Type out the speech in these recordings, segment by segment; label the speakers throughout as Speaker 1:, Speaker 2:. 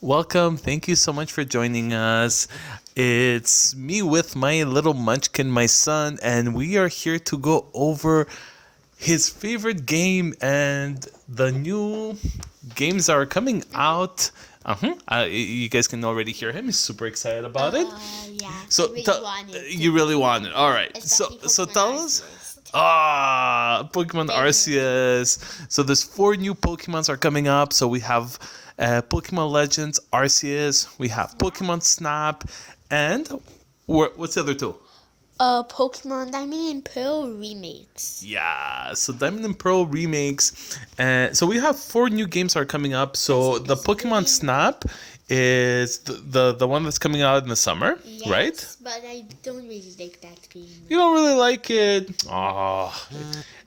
Speaker 1: Welcome. Thank you so much for joining us. It's me with my little munchkin, my son, and we are here to go over his favorite game and the new games that are coming out. You guys can already hear him. He's super excited about it.
Speaker 2: Yeah.
Speaker 1: So
Speaker 2: I really want it.
Speaker 1: you really want it. All right.
Speaker 2: Especially
Speaker 1: So
Speaker 2: Pokemon
Speaker 1: tell us.
Speaker 2: Arceus.
Speaker 1: Pokemon
Speaker 2: Very
Speaker 1: Arceus. So there's 4 new Pokemons are coming up. So we have Pokemon Legends Arceus. We have Pokemon Snap, and what's the other two?
Speaker 2: Pokemon Diamond and Pearl remakes.
Speaker 1: Yeah, so Diamond and Pearl remakes. So we have 4 new games are coming up. So the Pokemon Snap is the one that's coming out in the summer,
Speaker 2: Yes,
Speaker 1: right?
Speaker 2: but I don't really like that game.
Speaker 1: You don't really like it. Oh,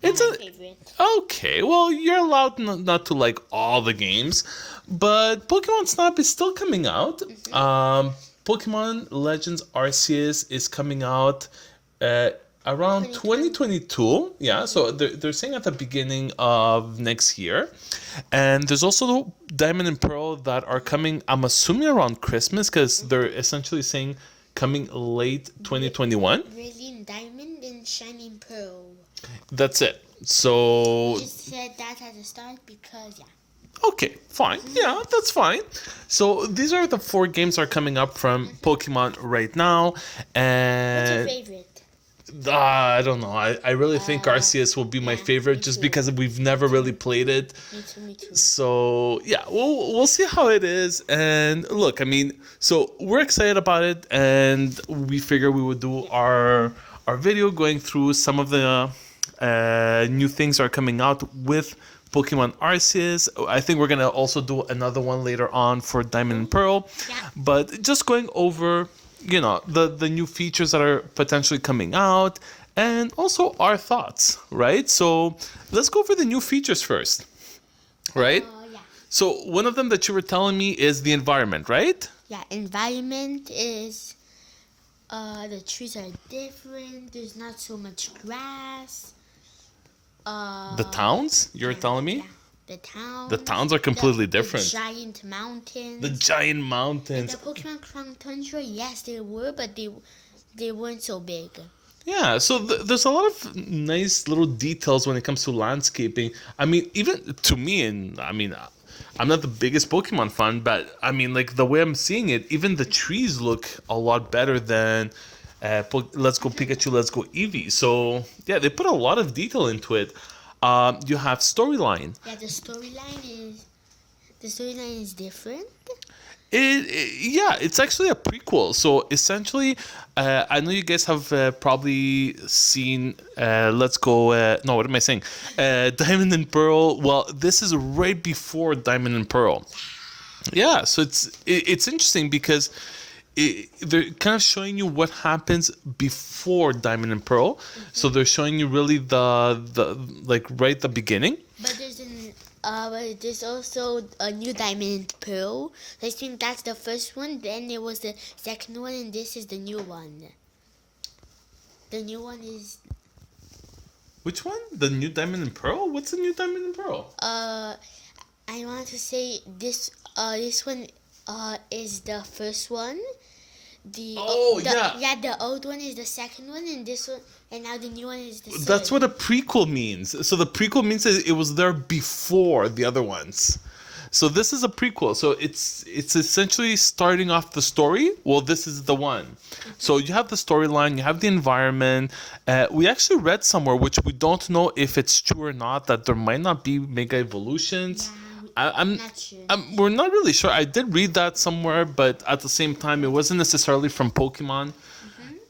Speaker 1: it's
Speaker 2: My
Speaker 1: a
Speaker 2: favorite.
Speaker 1: okay. Well, you're allowed not to like all the games, but Pokemon Snap is still coming out. Pokemon Legends Arceus is coming out around 2022. Yeah, so they're saying at the beginning of next year. And there's also Diamond and Pearl that are coming, I'm assuming around Christmas, because they're essentially saying coming late 2021.
Speaker 2: Brilliant Diamond and Shining Pearl.
Speaker 1: That's it. So
Speaker 2: Just said that at the start because, yeah.
Speaker 1: okay, fine. Yeah, that's fine. So these are the 4 games that are coming up from Pokemon right now.
Speaker 2: What's your
Speaker 1: And
Speaker 2: favorite?
Speaker 1: I don't know. I really think Arceus will be my
Speaker 2: yeah,
Speaker 1: favorite
Speaker 2: me
Speaker 1: just
Speaker 2: too.
Speaker 1: because we've never really played it.
Speaker 2: Me too.
Speaker 1: So yeah, we'll see how it is. And look, I mean, so we're excited about it, and we figure we would do our video going through some of the new things that are coming out with Pokemon Arceus. I think we're gonna also do another one later on for Diamond and Pearl.
Speaker 2: Yeah.
Speaker 1: But just going over, the new features that are potentially coming out, and also our thoughts, right? So let's go over the new features first, right?
Speaker 2: Yeah.
Speaker 1: So one of them that you were telling me is the environment, right?
Speaker 2: Yeah, environment is the trees are different. There's not so much grass.
Speaker 1: The towns, you're telling me?
Speaker 2: Yeah, the towns.
Speaker 1: The towns are completely different.
Speaker 2: The giant mountains.
Speaker 1: The giant mountains.
Speaker 2: The Pokemon Crown Tundra, yes, they were, but they weren't so big.
Speaker 1: Yeah, so there's a lot of nice little details when it comes to landscaping. I mean, even to me, and I mean, I'm not the biggest Pokemon fan, but I mean, like the way I'm seeing it, even the trees look a lot better than Let's Go Pikachu, Let's Go Eevee. So yeah, they put a lot of detail into it. You have storyline.
Speaker 2: Yeah, the storyline is different.
Speaker 1: Yeah, it's actually a prequel. So essentially, I know you guys have probably seen Let's Go. No, what am I saying? Diamond and Pearl. Well, this is right before Diamond and Pearl. Yeah, so it's interesting because they're kind of showing you what happens before Diamond and Pearl. Mm-hmm. So they're showing you really the like right at the beginning.
Speaker 2: But there's also a new Diamond and Pearl. I think that's the first one. Then there was the second one, and this is the new one. The new one is
Speaker 1: Which one? The new Diamond and Pearl? What's the new Diamond and Pearl?
Speaker 2: I want to say this one is the first one. The old one is the second one, and this one, and now the new one is the third.
Speaker 1: That's what a prequel means. So the prequel means that it was there before the other ones. So this is a prequel. So it's essentially starting off the story. Well, this is the one. Mm-hmm. So you have the storyline, you have the environment. We actually read somewhere, which we don't know if it's true or not, that there might not be Mega Evolutions.
Speaker 2: Yeah.
Speaker 1: I'm
Speaker 2: not sure.
Speaker 1: We're not really sure. I did read that somewhere, but at the same time, it wasn't necessarily from Pokemon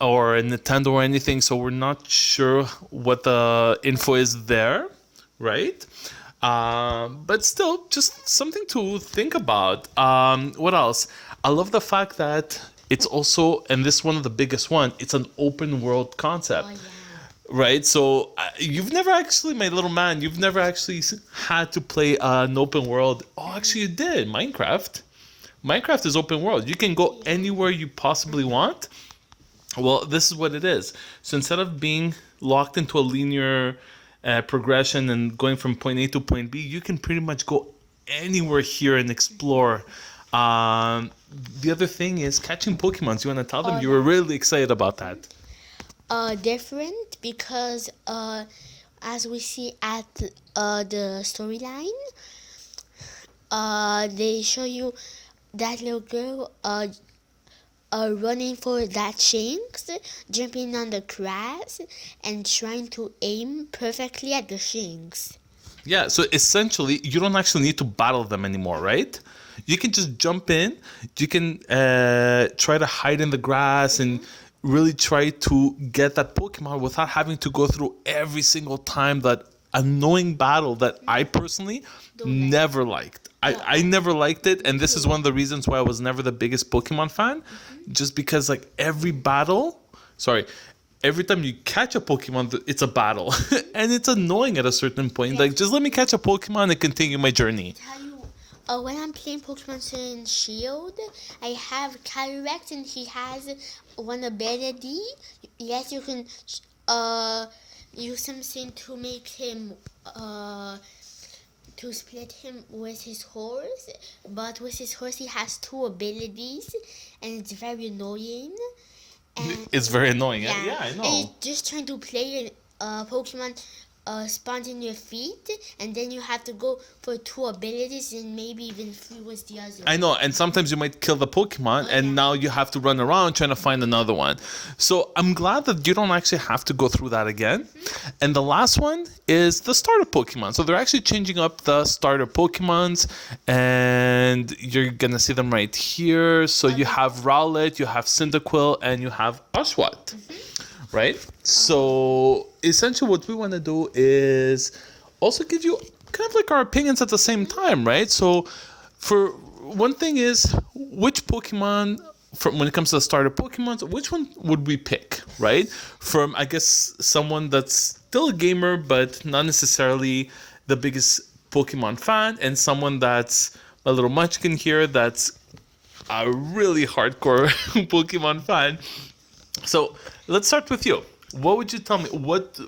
Speaker 1: or Nintendo or anything, so we're not sure what the info is there, right? But still, just something to think about. What else? I love the fact that it's also, and this is one of the biggest one, it's an open world concept.
Speaker 2: Oh, yeah.
Speaker 1: Right, so you've never actually, my little man, you've never actually had to play an open world. Oh, actually, you did. Minecraft is open world. You can go anywhere you possibly want. Well, this is what it is. So instead of being locked into a linear progression and going from point A to point B, you can pretty much go anywhere here and explore. The other thing is catching Pokemons. You want to tell them?
Speaker 2: Oh,
Speaker 1: You were really excited about that.
Speaker 2: Different because as we see at the storyline, they show you that little girl running for that shanks, jumping on the grass, and trying to aim perfectly at the shanks.
Speaker 1: Yeah, so essentially, you don't actually need to battle them anymore, right? You can just jump in. You can try to hide in the grass and really try to get that Pokemon without having to go through every single time that annoying battle that I personally never liked. I never liked it, and this is one of the reasons why I was never the biggest Pokemon fan, just because like every time you catch a Pokemon, it's a battle, and it's annoying at a certain point. Like, just let me catch a Pokemon and continue my journey.
Speaker 2: When I'm playing Pokemon Sword and Shield, I have Calyrex and he has one ability. Yes, you can use something to make him to split him with his horse. But with his horse, he has two abilities, and it's very annoying. And
Speaker 1: It's very annoying. Yeah, I know.
Speaker 2: And you're just trying to play Pokemon spawns in your feet, and then you have to go for two abilities and maybe even three with the other.
Speaker 1: I know, and sometimes you might kill the Pokemon, and now you have to run around trying to find another one. So I'm glad that you don't actually have to go through that again. And the last one is the starter Pokemon. So they're actually changing up the starter Pokemons, and you're gonna see them right here. So you have Rowlet, you have Cyndaquil, and you have Oshawott. Right? So essentially what we want to do is also give you kind of like our opinions at the same time, right? So for one thing is, which Pokemon, from when it comes to the starter Pokemon, which one would we pick, right? From, I guess, someone that's still a gamer but not necessarily the biggest Pokemon fan, and someone that's a little munchkin here that's a really hardcore Pokemon fan. So let's start with you. What would you tell me?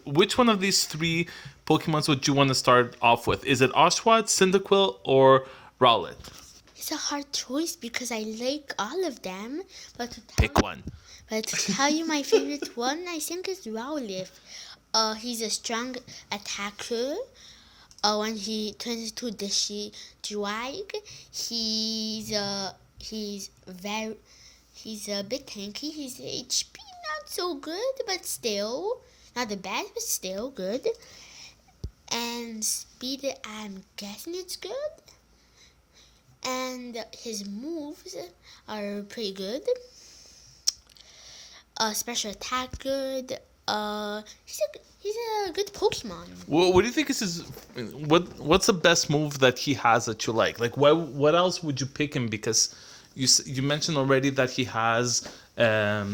Speaker 1: Which one of these three Pokemons would you want to start off with? Is it Oshawott, Cyndaquil, or Rowlet?
Speaker 2: It's a hard choice because I like all of them.
Speaker 1: Pick one.
Speaker 2: But to tell you my favorite one, I think is Rowlet. He's a strong attacker. When he turns into the Drag, he's a bit tanky. His HP not so good, but still not the best, but still good. And speed, I'm guessing it's good. And his moves are pretty good. Special attack good. He's a good Pokemon.
Speaker 1: What do you think is his? What's the best move that he has that you like? Like, what else would you pick him? Because you mentioned already that he has a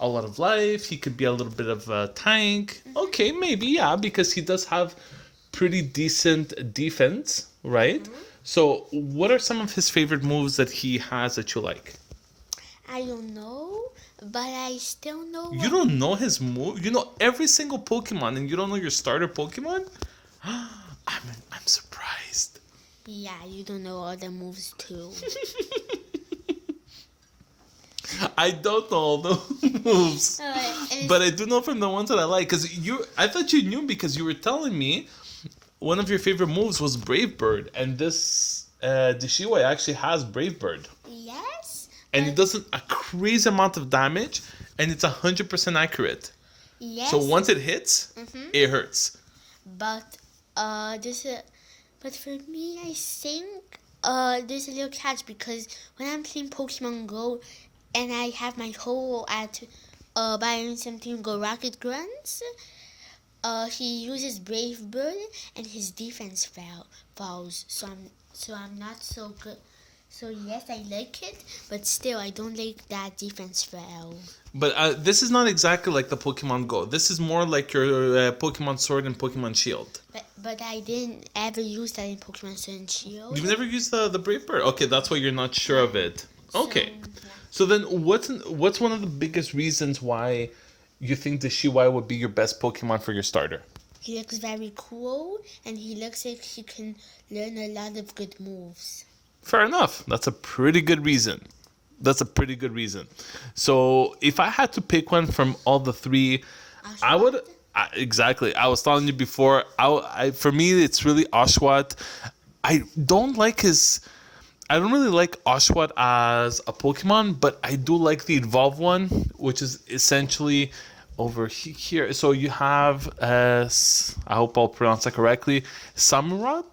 Speaker 1: lot of life. He could be a little bit of a tank. Okay, maybe, yeah, because he does have pretty decent defense, right? So what are some of his favorite moves that he has that you like?
Speaker 2: I don't know, but I still know.
Speaker 1: You don't know his move? You know every single Pokemon and you don't know your starter Pokemon? I'm surprised.
Speaker 2: Yeah, you don't know all the moves too.
Speaker 1: I don't know all the moves, but I do know from the ones that I like. Because I thought you knew because you were telling me one of your favorite moves was Brave Bird, and this Deshiwai actually has Brave Bird.
Speaker 2: Yes.
Speaker 1: And it does a crazy amount of damage, and it's 100% accurate.
Speaker 2: Yes.
Speaker 1: So once it hits, it hurts.
Speaker 2: But but for me, I think there's a little catch because when I'm playing Pokemon Go, and I have my goal at buying something go Rocket Grunts, he uses Brave Bird and his defense falls. So I'm not so good. So yes, I like it, but still I don't like that defense fall.
Speaker 1: But this is not exactly like the Pokemon Go. This is more like your Pokemon Sword and Pokemon Shield.
Speaker 2: But I didn't ever use that in Pokemon Sword and Shield.
Speaker 1: You've never used the Brave Bird? Okay, that's why you're not sure of it. Okay. So then what's one of the biggest reasons why you think the Deshiwai would be your best Pokemon for your starter?
Speaker 2: He looks very cool, and he looks like he can learn a lot of good moves.
Speaker 1: Fair enough. That's a pretty good reason. So if I had to pick one from all the three, I would. Exactly. I was telling you before. For me, it's really Oshawott. I don't like his. I don't really like Oshawott as a Pokemon, but I do like the evolved one, which is essentially over here. So you have, I hope I'll pronounce that correctly, Samurott?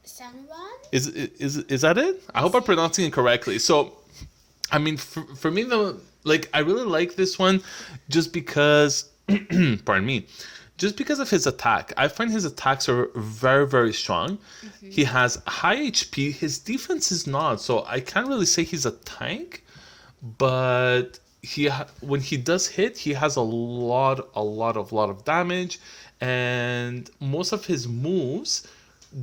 Speaker 2: Samurott?
Speaker 1: Is that it? I hope I'm pronouncing it correctly. So, I mean, for me, I really like this one just because, pardon me, just because of his attack. I find his attacks are very, very strong. Mm-hmm. He has high HP. His defense is not, so I can't really say he's a tank. But when he does hit, he has a lot of damage, and most of his moves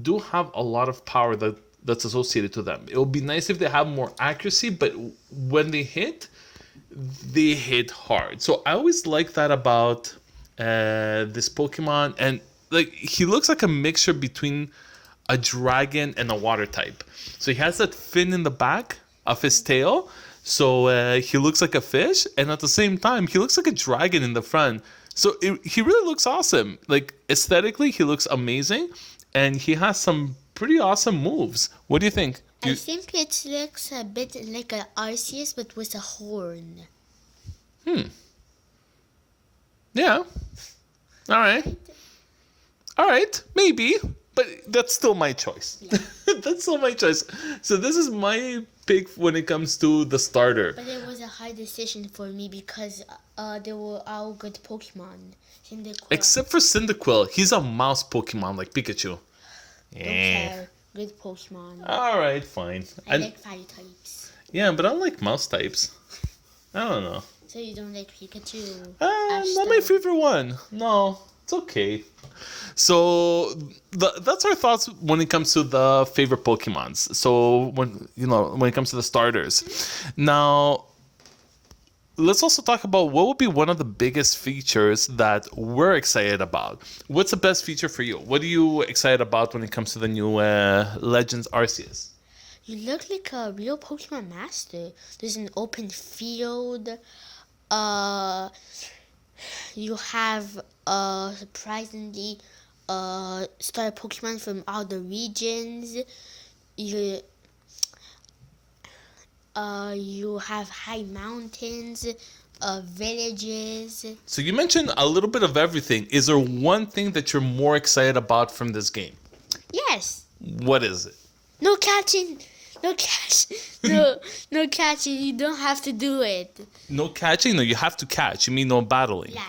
Speaker 1: do have a lot of power that's associated to them. It would be nice if they have more accuracy, but when they hit hard. So I always like that about this Pokemon, and he looks like a mixture between a dragon and a water type. So he has that fin in the back of his tail, so he looks like a fish, and at the same time he looks like a dragon in the front. So he really looks awesome. Aesthetically, he looks amazing, and he has some pretty awesome moves. What do you think?
Speaker 2: I think it looks a bit like an Arceus, but with a horn.
Speaker 1: Yeah. All right. Maybe. But that's still my choice. Yeah. That's still my choice. So this is my pick when it comes to the starter.
Speaker 2: But it was a hard decision for me because they were all good Pokemon.
Speaker 1: Except for Cyndaquil. He's a mouse Pokemon like Pikachu.
Speaker 2: Don't care. Good Pokemon.
Speaker 1: All right, fine.
Speaker 2: I like fire types.
Speaker 1: Yeah, but I don't like mouse types. I don't know.
Speaker 2: So you don't like Pikachu?
Speaker 1: Not my favorite one. No, it's okay. So that's our thoughts when it comes to the favorite Pokemons. So when it comes to the starters. Now, let's also talk about what would be one of the biggest features that we're excited about. What's the best feature for you? What are you excited about when it comes to the new Legends Arceus?
Speaker 2: You look like a real Pokemon master. There's an open field. You have surprisingly starter Pokemon from all the regions. You have high mountains, villages.
Speaker 1: So you mentioned a little bit of everything. Is there one thing that you're more excited about from this game?
Speaker 2: Yes.
Speaker 1: What is it?
Speaker 2: No catching. No catch. No catching. You don't have to do it.
Speaker 1: No catching? No, you have to catch. You mean no battling?
Speaker 2: Yeah.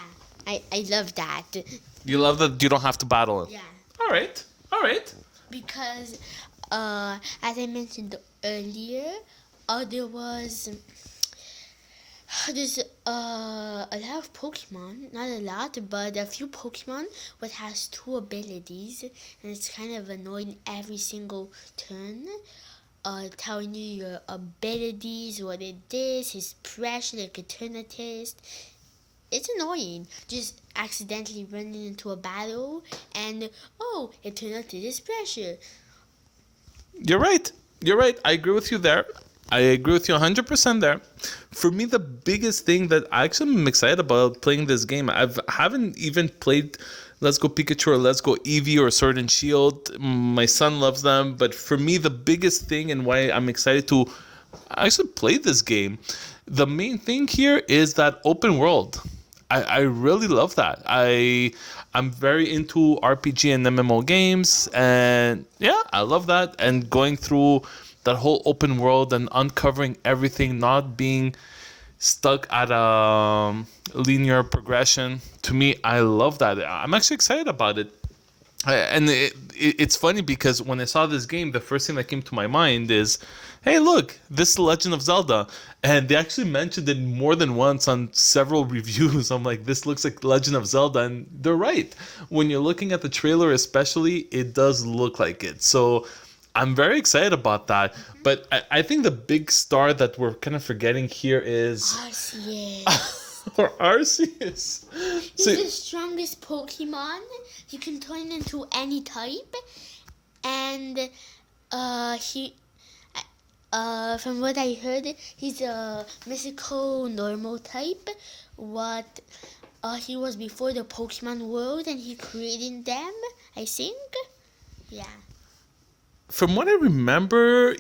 Speaker 2: I love that.
Speaker 1: You love that you don't have to battle it?
Speaker 2: Yeah.
Speaker 1: All right.
Speaker 2: Because, as I mentioned earlier, there's a lot of Pokemon, not a lot, but a few Pokemon what has two abilities, and it's kind of annoying every single turn, telling you your abilities, what it is, his pressure, like Eternatus. It's annoying, just accidentally running into a battle, and Eternatus is pressure.
Speaker 1: You're right. I agree with you there. I agree with you 100% there. For me, the biggest thing that I actually am excited about playing this game, I haven't even played Let's Go Pikachu or Let's Go Eevee or Sword and Shield. My son loves them, but for me, the biggest thing and why I'm excited to actually play this game, the main thing here is that open world. I really love that. I'm very into RPG and MMO games, and yeah, I love that. And going through that whole open world and uncovering everything, not being stuck at a linear progression. To me, I love that. I'm actually excited about it. And it's funny because when I saw this game, the first thing that came to my mind is, hey, look, this is Legend of Zelda. And they actually mentioned it more than once on several reviews. I'm like, this looks like Legend of Zelda. And they're right. When you're looking at the trailer especially, it does look like it. So I'm very excited about that. But I think the big star that we're kind of forgetting here is
Speaker 2: Arceus.
Speaker 1: Or Arceus.
Speaker 2: He's the strongest Pokemon. You can turn into any type. And from what I heard, he's a mystical normal type. What he was before the Pokemon world, and he created them, I think. Yeah.
Speaker 1: From what I remember,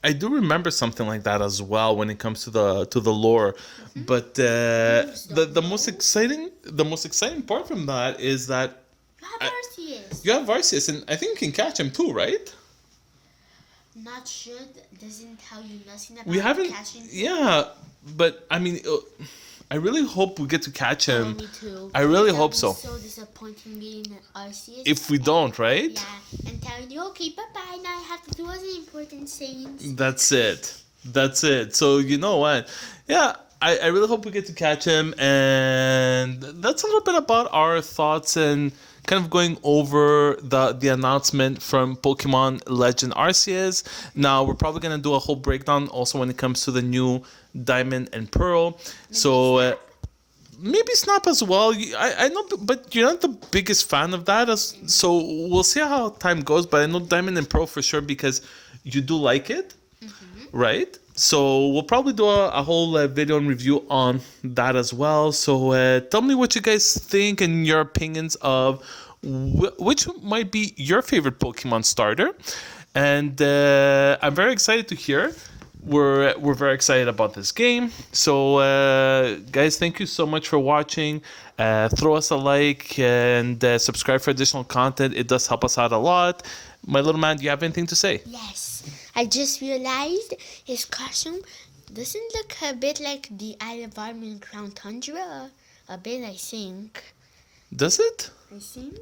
Speaker 1: I do remember something like that as well when it comes to the lore. Mm-hmm. But the most exciting part from that is that
Speaker 2: you have Arceus.
Speaker 1: You have Arceus, and I think you can catch him too, right?
Speaker 2: Not sure. Doesn't tell you nothing about
Speaker 1: we haven't,
Speaker 2: catching him.
Speaker 1: Yeah, but I mean, I really hope we get to catch him.
Speaker 2: Me too.
Speaker 1: I really hope so.
Speaker 2: So disappointing getting Arceus.
Speaker 1: If we don't, right?
Speaker 2: Yeah, and telling you, okay, bye-bye, now I have to do other important things.
Speaker 1: That's it. So you know what? Yeah, I really hope we get to catch him, and that's a little bit about our thoughts and kind of going over the announcement from Pokemon Legend Arceus. Now we're probably gonna do a whole breakdown also when it comes to the new Diamond and Pearl. So maybe Snap as well. I know, but you're not the biggest fan of that. So we'll see how time goes. But I know Diamond and Pearl for sure because you do like it, right? So we'll probably do a whole video and review on that as well. So tell me what you guys think and your opinions of which might be your favorite Pokemon starter. And I'm very excited to hear. We're very excited about this game. So guys, thank you so much for watching. Throw us a like and subscribe for additional content. It does help us out a lot. My little man, do you have anything to say?
Speaker 2: Yes. I just realized his costume doesn't look a bit like the Isle of Arm in Crown Tundra. A bit, I think.
Speaker 1: Does it?
Speaker 2: I think.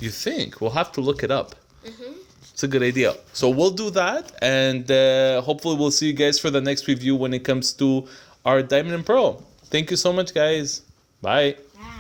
Speaker 1: You think? We'll have to look it up. It's a good idea. So we'll do that, and hopefully we'll see you guys for the next review when it comes to our Diamond and Pearl. Thank you so much, guys. Bye.
Speaker 2: Bye.